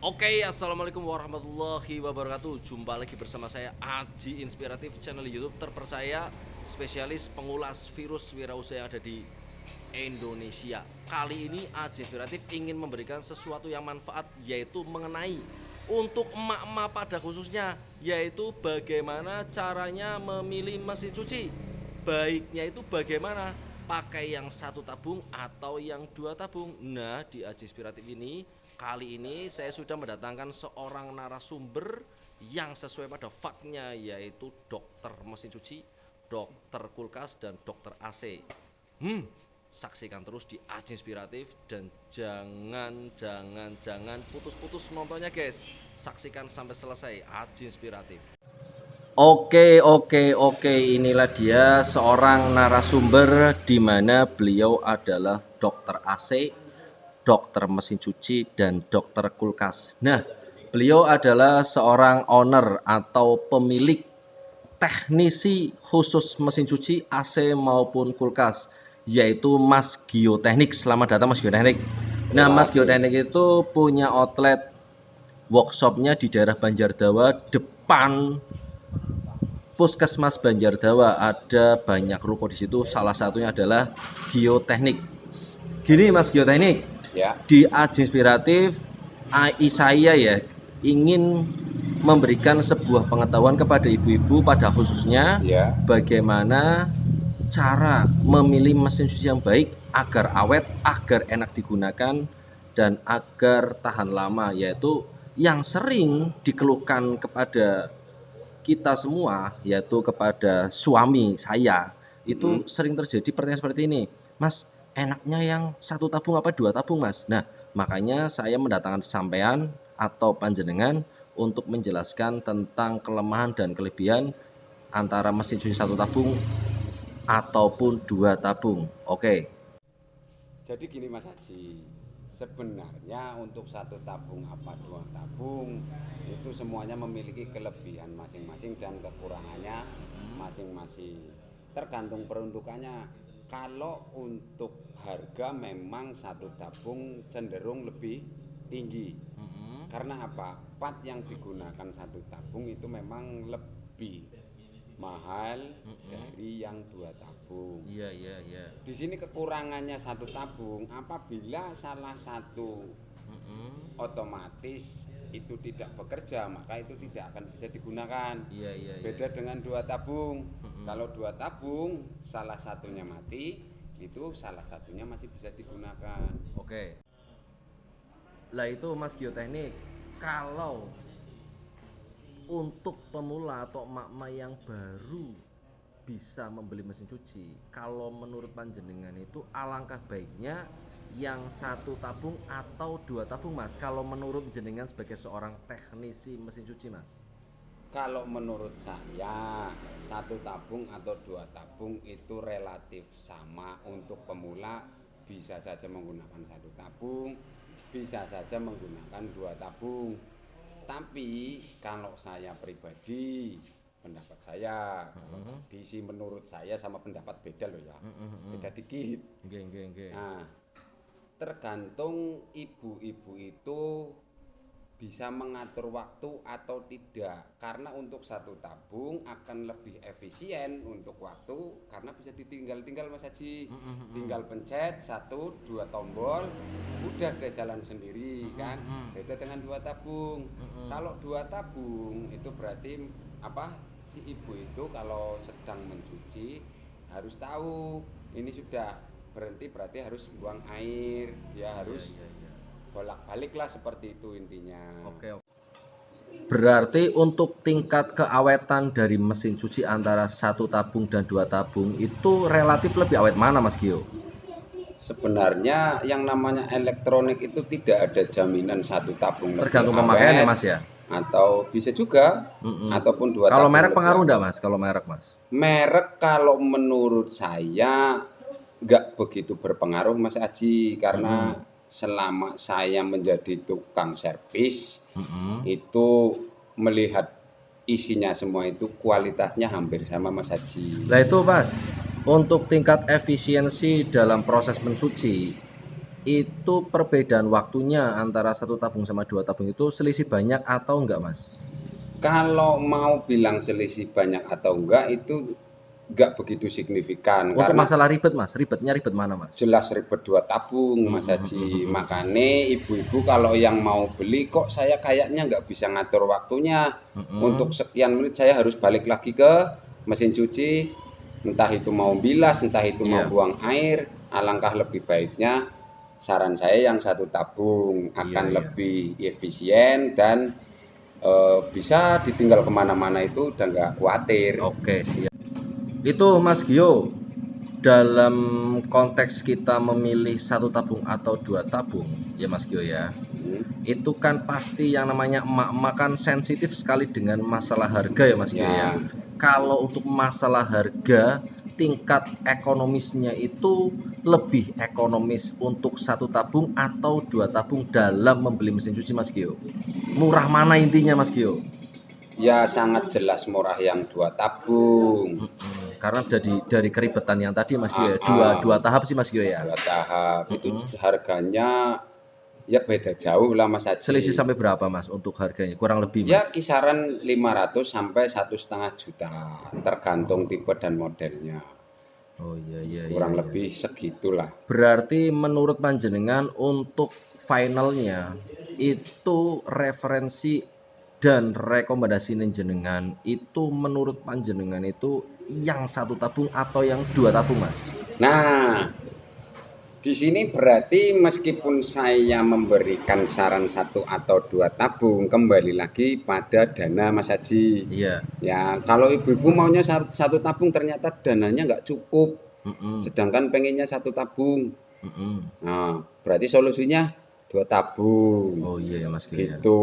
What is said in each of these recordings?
Oke, assalamualaikum warahmatullahi wabarakatuh. Jumpa lagi bersama saya Aji Inspiratif, channel YouTube terpercaya, spesialis pengulas virus wirausaha yang ada di Indonesia. Kali ini Aji Inspiratif ingin memberikan sesuatu yang manfaat, yaitu mengenai untuk emak-emak pada khususnya, yaitu bagaimana caranya memilih mesin cuci. Baiknya itu bagaimana? Pakai yang satu tabung atau yang dua tabung. Nah, di Aji Inspiratif ini kali ini saya sudah mendatangkan seorang narasumber yang sesuai pada faktnya, yaitu dokter mesin cuci, dokter kulkas, dan dokter AC. Saksikan terus di Aji Inspiratif dan jangan putus-putus nontonnya guys. Saksikan sampai selesai Aji Inspiratif. Oke, inilah dia seorang narasumber di mana beliau adalah dokter AC, dokter mesin cuci, dan dokter kulkas. Nah, beliau adalah seorang owner atau pemilik teknisi khusus mesin cuci AC maupun kulkas, yaitu Mas Geoteknik. Selamat datang Mas Geoteknik. Nah, Mas Geoteknik itu punya outlet workshopnya di daerah Banjardawa, depan Puskesmas Banjardawa. Ada banyak ruko di situ, salah satunya adalah Geoteknik. Gini Mas Geoteknik, Ya. di Aji Inspiratif AI saya ya ingin memberikan sebuah pengetahuan kepada ibu-ibu pada khususnya, Ya. bagaimana cara memilih mesin cuci yang baik agar awet, agar enak digunakan, dan agar tahan lama, yaitu yang sering dikeluhkan kepada kita semua, yaitu kepada suami saya. Itu sering terjadi pertanyaan seperti ini, Mas, enaknya yang satu tabung apa dua tabung Mas? Nah, makanya saya mendatangkan sampean atau panjenengan untuk menjelaskan tentang kelemahan dan kelebihan antara mesin cuci satu tabung ataupun dua tabung. Oke. Jadi gini Mas Haji, sebenarnya untuk satu tabung apa dua tabung itu semuanya memiliki kelebihan masing-masing dan kekurangannya masing-masing. Tergantung peruntukannya. Kalau untuk harga memang satu tabung cenderung lebih tinggi. Karena apa? Part yang digunakan satu tabung itu memang lebih mahal dari yang dua tabung. Iya. Di sini kekurangannya satu tabung, apabila salah satu otomatis itu tidak bekerja, maka itu tidak akan bisa digunakan. Iya. Beda dengan dua tabung. Kalau dua tabung salah satunya mati, itu salah satunya masih bisa digunakan. Oke. Lah itu Mas Geoteknik, kalau untuk pemula atau emak-emak yang baru bisa membeli mesin cuci, kalau menurut panjenengan itu alangkah baiknya yang satu tabung atau dua tabung Mas, kalau menurut jenengan sebagai seorang teknisi mesin cuci Mas? Kalau menurut saya satu tabung atau dua tabung itu relatif sama. Untuk pemula bisa saja menggunakan satu tabung, bisa saja menggunakan dua tabung. Tapi kalau saya pribadi, pendapat saya, kalau tadi sih menurut saya sama pendapat beda loh ya, beda dikit. Nah, tergantung ibu-ibu itu bisa mengatur waktu atau tidak. Karena untuk satu tabung akan lebih efisien untuk waktu, karena bisa ditinggal-tinggal Mas Haji. Tinggal pencet satu dua tombol, udah dia jalan sendiri kan. Beda dengan dua tabung. Kalau dua tabung itu berarti apa? Si ibu itu kalau sedang mencuci harus tahu ini sudah berhenti, berarti harus buang air, dia harus bolak-balik lah, seperti itu intinya. Oke. Berarti untuk tingkat keawetan dari mesin cuci antara satu tabung dan dua tabung itu relatif lebih awet mana Mas Gio? Sebenarnya yang namanya elektronik itu tidak ada jaminan satu tabung lebih Tergantung pemakaian ya Mas ya? atau bisa juga ataupun dua Kalau tabung merek lebih pengaruh awet. enggak Mas? Kalau merek Mas? Merek kalau menurut saya nggak begitu berpengaruh Mas Aji, karena selama saya menjadi tukang servis itu melihat isinya semua itu kualitasnya hampir sama Mas Haji. Nah itu Mas, untuk tingkat efisiensi dalam proses mencuci, itu perbedaan waktunya antara satu tabung sama dua tabung itu selisih banyak atau enggak, Mas? Kalau mau bilang selisih banyak atau enggak itu enggak begitu signifikan Untuk karena masalah ribet, Mas, ribetnya ribet mana, Mas? jelas ribet dua tabung Mas Haji. Makanya ibu-ibu kalau yang mau beli kok saya kayaknya nggak bisa ngatur waktunya. Untuk sekian menit saya harus balik lagi ke mesin cuci, entah itu mau bilas, entah itu mau Iya. buang air. Alangkah lebih baiknya saran saya yang satu tabung akan iya. lebih efisien dan bisa ditinggal kemana-mana itu udah nggak khawatir. Oke, siap. Itu Mas Gio, dalam konteks kita memilih satu tabung atau dua tabung, ya Mas Gio ya, itu kan pasti yang namanya emak-emak kan sensitif sekali dengan masalah harga ya Mas Gio ya. Ya. Kalau untuk masalah harga, tingkat ekonomisnya itu lebih ekonomis untuk satu tabung atau dua tabung dalam membeli mesin cuci Mas Gio? Murah mana intinya Mas Gio? Ya sangat jelas murah yang dua tabung. Karena dari keribetan yang tadi Mas Gio ya, dua tahap sih Mas Gio ya. Dua tahap itu harganya ya beda jauh lah Mas Haji. Selisih sampai berapa Mas untuk harganya? Kurang lebih Ya Mas? kisaran 500 sampai 1,5 juta tergantung tipe dan modelnya. Oh iya. Kurang lebih segitulah. Berarti menurut panjenengan untuk finalnya itu referensi dan rekomendasi jenengan itu menurut panjenengan itu yang satu tabung atau yang dua tabung Mas? Nah, di sini berarti meskipun saya memberikan saran satu atau dua tabung, kembali lagi pada dana Mas Haji. Iya. Ya, kalau ibu-ibu maunya satu tabung ternyata dananya nggak cukup, sedangkan pengennya satu tabung. Nah, berarti solusinya dua tabung. Oh iya ya Mas Gio ya. Gitu.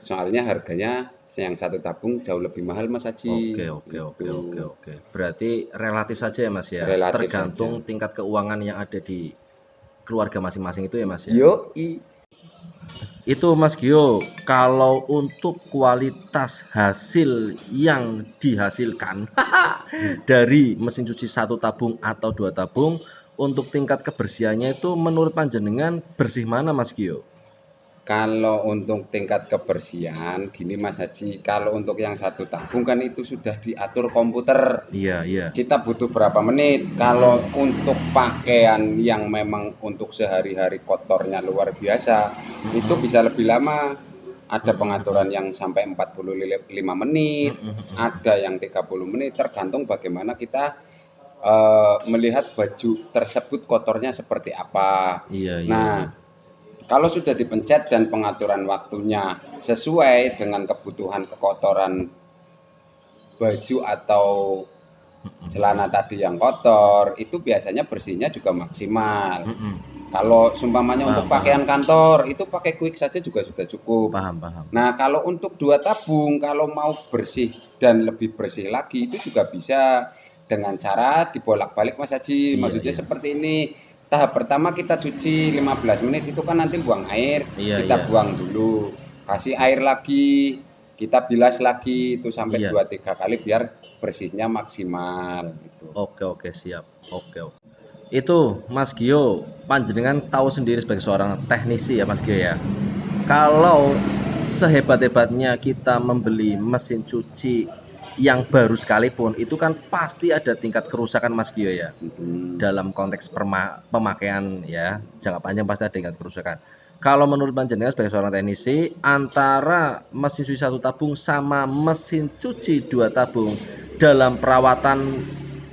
Soalnya harganya yang satu tabung jauh lebih mahal Mas Haji. Oke. Berarti relatif saja ya Mas ya. Relatif Tergantung saja. tingkat keuangan yang ada di keluarga masing-masing itu ya Mas ya. Yoi. Itu Mas Gio, kalau untuk kualitas hasil yang dihasilkan dari mesin cuci satu tabung atau dua tabung, untuk tingkat kebersihannya itu menurut panjenengan bersih mana Mas Gio? Kalau untuk tingkat kebersihan, gini Mas Haji, kalau untuk yang satu tabung kan itu sudah diatur komputer. Iya. Kita butuh berapa menit. Kalau untuk pakaian yang memang untuk sehari-hari kotornya luar biasa, itu bisa lebih lama. Ada pengaturan yang sampai 45 menit, ada yang 30 menit, tergantung bagaimana kita melihat baju tersebut kotornya seperti apa. Iya. Kalau sudah dipencet dan pengaturan waktunya sesuai dengan kebutuhan kekotoran baju atau celana tadi yang kotor, itu biasanya bersihnya juga maksimal. Kalau sumpamanya untuk pakaian kantor, itu pakai quick saja juga sudah cukup. Paham. Nah, kalau untuk dua tabung, kalau mau bersih dan lebih bersih lagi, itu juga bisa dengan cara dibolak-balik Mas Haji. Maksudnya seperti ini. Tahap pertama kita cuci 15 menit, itu kan nanti buang air, kita buang dulu. Kasih air lagi, kita bilas lagi, itu sampai 2-3 kali biar bersihnya maksimal gitu. Oke, siap. Oke. Itu Mas Gio, panjenengan tahu sendiri sebagai seorang teknisi ya Mas Gio ya. Kalau sehebat-hebatnya kita membeli mesin cuci yang baru sekalipun, itu kan pasti ada tingkat kerusakan Mas Gio ya. Dalam konteks pemakaian ya, jangka panjang pasti ada tingkat kerusakan. Kalau menurut panjenengan sebagai seorang teknisi, antara mesin cuci satu tabung sama mesin cuci dua tabung dalam perawatan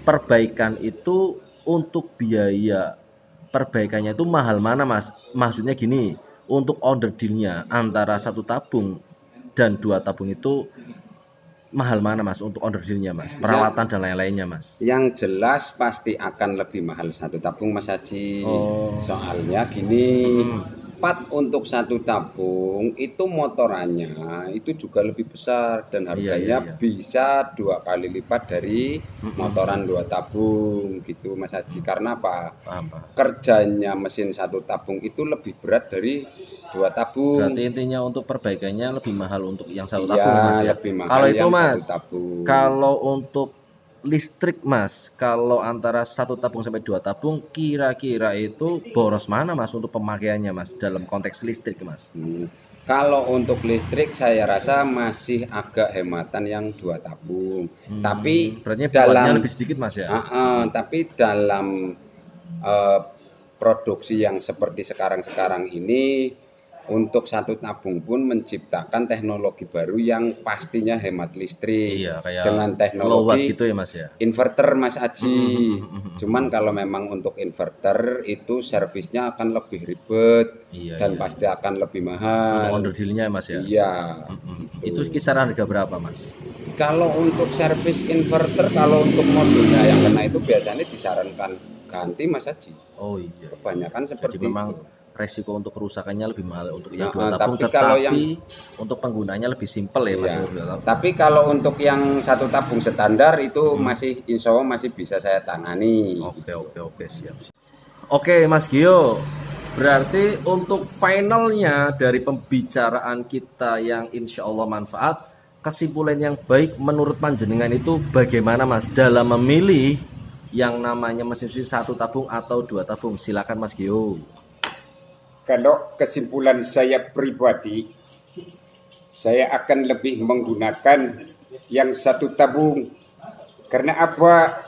perbaikan itu, untuk biaya perbaikannya itu mahal mana Mas? Maksudnya gini, untuk order dealnya antara satu tabung dan dua tabung itu mahal mana Mas untuk order dealnya Mas? Perawatan dan lain-lainnya Mas? Yang jelas pasti akan lebih mahal satu tabung Mas Haji. Soalnya gini, part untuk satu tabung itu motorannya itu juga lebih besar dan harganya bisa 2 kali lipat dari motoran dua tabung gitu Mas Haji. Karena apa? Kerjanya mesin satu tabung itu lebih berat dari dua tabung. Berarti intinya untuk perbaikannya lebih mahal untuk yang satu tabung Mas ya? Lebih mahal Kalau itu yang Mas, satu tabung. kalau untuk listrik Mas, kalau antara 1 tabung sampai 2 tabung, kira-kira itu boros mana Mas untuk pemakaiannya Mas dalam konteks listrik Mas? Kalau untuk listrik saya rasa masih agak hematan yang 2 tabung. Tapi berarti buatnya dalam lebih sedikit Mas ya? tapi dalam produksi yang seperti sekarang-sekarang ini, untuk 1 tabung pun menciptakan teknologi baru yang pastinya hemat listrik. Iya, kayak dengan low watt teknologi gitu ya Mas ya? inverter Mas Aji. Cuman kalau memang untuk inverter itu servisnya akan lebih ribet Iya, dan iya. pasti akan lebih Untuk mahal. on dealnya Mas ya? Iya. Itu kisaran harga berapa Mas? Kalau untuk servis inverter, kalau untuk modulnya yang kena itu biasanya disarankan ganti Mas Haji. Oh iya. Kebanyakan seperti Jadi memang itu. resiko untuk kerusakannya lebih mahal untuk Ya, yang 2 tabung, tapi kalau tetapi untuk penggunanya lebih simpel ya Mas. Iya. untuk 2 tabung. Tapi kalau untuk yang 1 tabung standar itu masih insya Allah masih bisa saya tangani. Oke, siap. Oke Mas Gio, berarti untuk finalnya dari pembicaraan kita yang insya Allah manfaat, kesimpulan yang baik menurut panjenengan itu bagaimana Mas dalam memilih yang namanya mesin cuci 1 tabung atau 2 tabung? Silakan Mas Gio. Kalau kesimpulan saya pribadi, saya akan lebih menggunakan yang 1 tabung. Karena apa?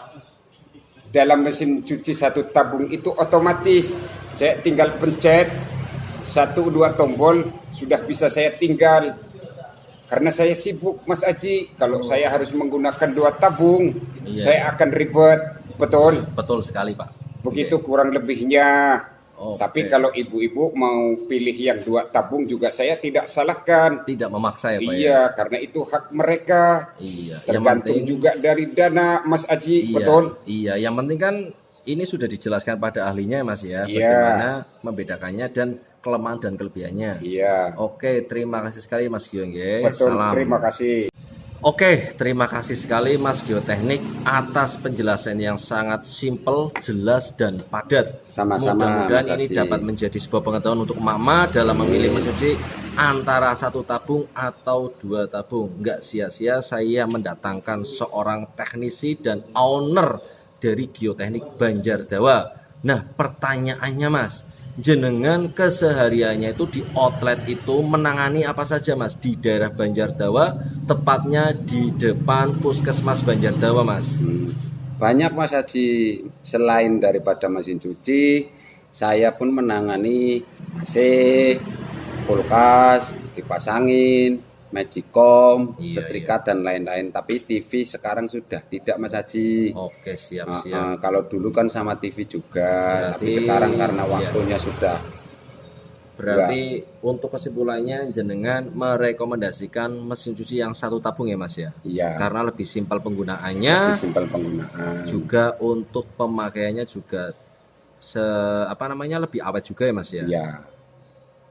Dalam mesin cuci 1 tabung itu otomatis saya tinggal pencet 1-2 tombol sudah bisa saya tinggal. Karena saya sibuk Mas Aji, kalau saya harus menggunakan 2 tabung, saya akan ribet, betul? Betul sekali Pak. Begitu kurang lebihnya. Tapi Oke. kalau ibu-ibu mau pilih yang 2 tabung juga saya tidak salahkan. Tidak memaksa ya Pak ya? Iya, karena itu hak mereka. Iya. Tergantung juga dari dana Mas Aji, betul? Iya, yang penting kan ini sudah dijelaskan pada ahlinya Mas ya, Iya. bagaimana membedakannya dan kelemahan dan kelebihannya. Iya, Oke, terima kasih sekali Mas Gio nggih. betul. Salam. Terima kasih. Oke, terima kasih sekali Mas Geoteknik atas penjelasan yang sangat simpel, jelas dan padat. Sama-sama, Mudah-mudahan Mas ini Haji. dapat menjadi sebuah pengetahuan untuk emak-emak dalam memilih mesin cuci antara 1 tabung atau 2 tabung. Nggak sia-sia saya mendatangkan seorang teknisi dan owner dari Geoteknik Banjardawa. Nah, pertanyaannya Mas, jenengan kesehariannya itu di outlet itu menangani apa saja Mas di daerah Banjardawa, tepatnya di depan Puskesmas Banjardawa Mas? Banyak Mas Haji, selain daripada mesin cuci, saya pun menangani AC, kulkas, kipas angin, magicom, Iya, setrika dan lain-lain. Tapi TV sekarang sudah tidak Mas Haji. Oke, siap. Kalau dulu kan sama TV juga, tapi Berarti, sekarang karena iya. waktunya sudah. Berarti untuk kesimpulannya jenengan merekomendasikan mesin cuci yang 1 tabung ya Mas ya? Iya. Karena lebih simpel penggunaannya, Lebih simpel penggunaan. juga untuk pemakaiannya juga lebih awet juga ya Mas ya? Iya.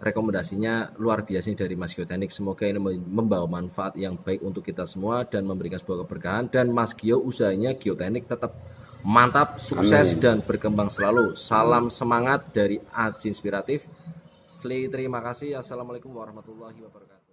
Rekomendasinya luar biasa dari Mas Geoteknik. Semoga ini membawa manfaat yang baik untuk kita semua dan memberikan sebuah keberkahan. Dan Mas Gio usahanya Geoteknik tetap mantap, sukses, Amin. dan berkembang selalu. Salam semangat dari Aji Inspiratif. Terima kasih. Assalamualaikum warahmatullahi wabarakatuh.